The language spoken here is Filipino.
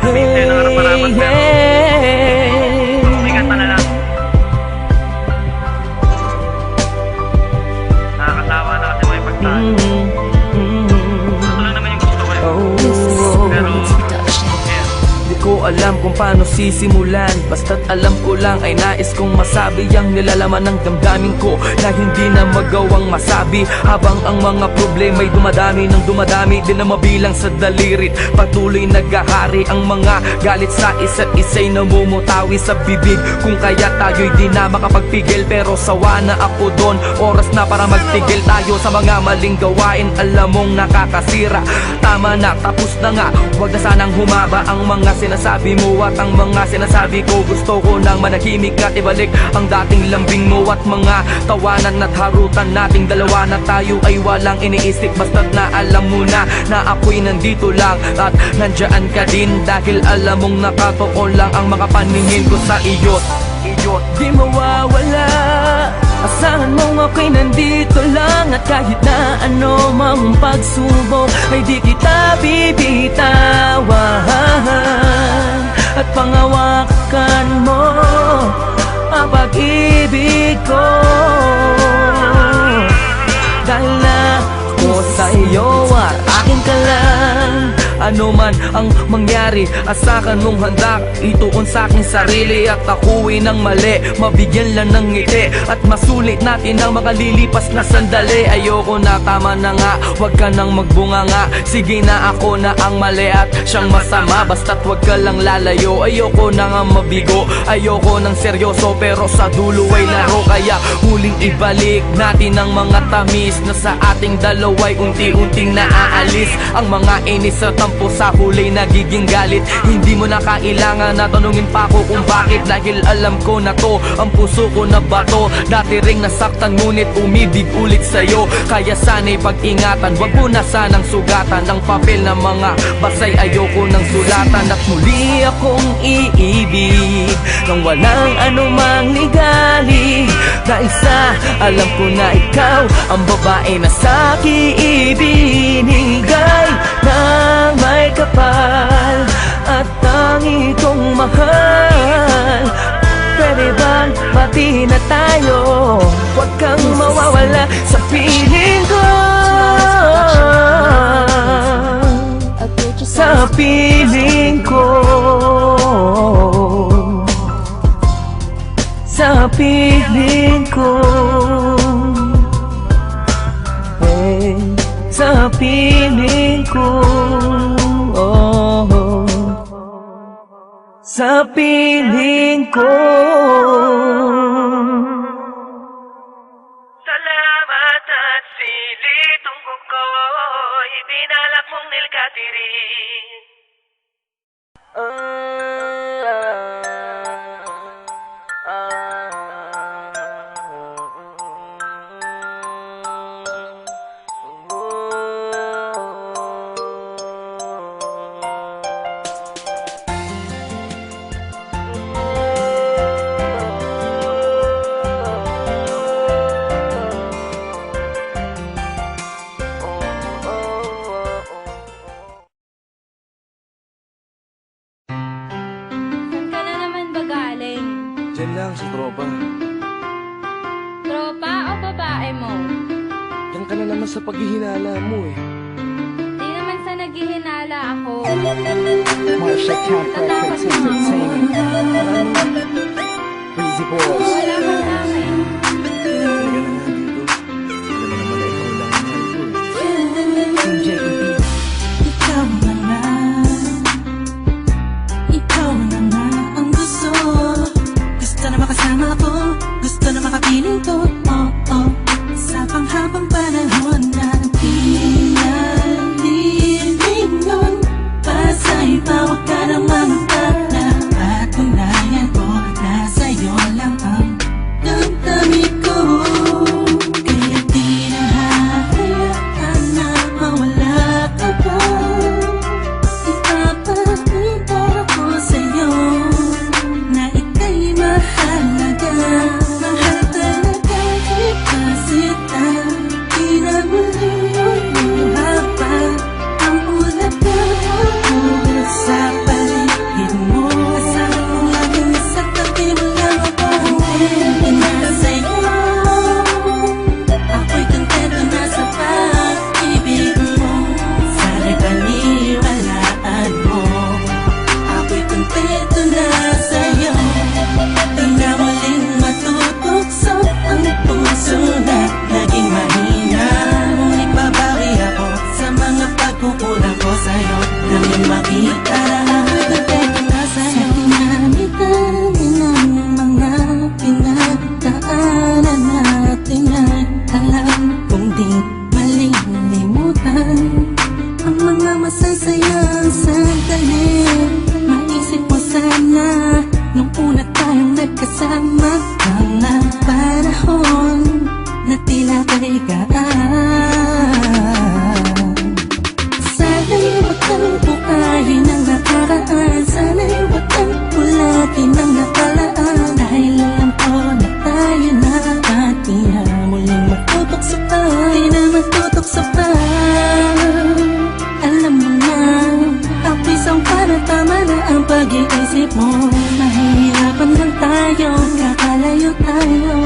Naghihintay ng harapan-harapan pero sumikat pa na lang. Nakakatawa na kasi may pagtahan. Ito lang naman yung gusto ko eh. Pero di ko alam kung paano sisimulan, basta't alam ko lang ay nais kong masabi ang nilalaman ng damdamin ko na hindi na magawang masabi. Habang ang mga problema'y dumadami ng dumadami, di na mabilang sa dalirit. Patuloy naghahari ang mga galit sa isa't isa'y namumutawi sa bibig. Kung kaya tayo'y di na makapagpigil, pero sawa na ako doon. Oras na para magtigil tayo sa mga maling gawain. Alam mong nakakasira, tama na, tapos na nga. Huwag na sanang humaba ang mga sinasabi mo at ang mga sinasabi ko. Gusto ko nang manahimik at ibalik ang dating lambing mo at mga tawanan at harutan nating dalawa na tayo ay walang iniisip. Basta't na alam mo na ako'y nandito lang at nandyan ka din, dahil alam mong nakatoon lang ang makapaningin ko sa iyo. Di mawawala, asahan mong ako'y nandito lang, at kahit na ano mang pagsubok ay di kita bibitawan. At pangawakan mo ang pag-ibig ko, dahil na ako sa iyo at akin ka lang. Ano man ang mangyari, asakan mong handa ituon sa aking sarili, at ako'y nang mali, mabigyan lang ng ngiti at masulit natin ang makalilipas na sandali. Ayoko na, tama na nga, wag ka nang magbunga nga. Sige na, ako na ang mali at siyang masama, basta't wag ka lang lalayo. Ayoko na nga mabigo, ayoko nang seryoso, pero sa dulo ay laro. Kaya huling ibalik natin ang mga tamis na sa ating dalawa'y unti-unting naaalis. Ang mga inis at tampo sa huli nagiging galit. Hindi mo na kailangan na tanungin pa ako kung bakit, dahil alam ko na to, ang puso ko na bato. Dati ring nasaktan ngunit umibig ulit sa'yo, kaya sana'y pag-ingatan. Wag mo na sanang sugatan ng papel na mga basay, ayoko nang sulatan. At muli akong iibig nang walang anumang ligali, dahil sa alam ko na ikaw ang babae na sa'kin ibinigay ng may kapal at tangi kong mahal. Pwede bang pati na tayo? Huwag kang mawawala sa piling ko, sa piling ko, sa piling ko, sa piling ko, sa piling ko. salamat at silitong ko'y binalak mong nilkatiri. Diyan lang sa tropa. Tropa o babae mo? Diyan ka na naman sa paghihinala mo eh. Di naman sa naghihinala ako. Marsha Camp Records Entertainment. Breezy Boys. Wala ka sa akin. Halika na nga dito. Alam mo naman na ikaw lang ang mahal ko eh. Team JED. Ikaw na nga. Ikaw na nga ang gusto. Gusto na makasama ko. Gusto na makapiling ko. Oh, oh. Sa panghabang panahon na pinalilingon. Pasa'y bawag ka ng magtala. Patunayan ko na sa'yo lang ang damdamin ko. Kaya di na hahayaan na mawala ka pa. Ipapakita ko sa'yo na ika'y mahalaga. Mahal talaga kita. Di na muli habang ang ulat na sa paligid. mga panahon na tila kaligaan. Sana'y wag kang buhayin ang nakaraan, sana'y wag kang ulatin ang nakalaan. Dahil alam ko na tayo na at di na muling magtutok sa pag, di na magtutok sa pag. Alam mo na, ang pisang para tama na ang pag-iisip mo. Mahihirapan lang tayo, kakalayo tayo.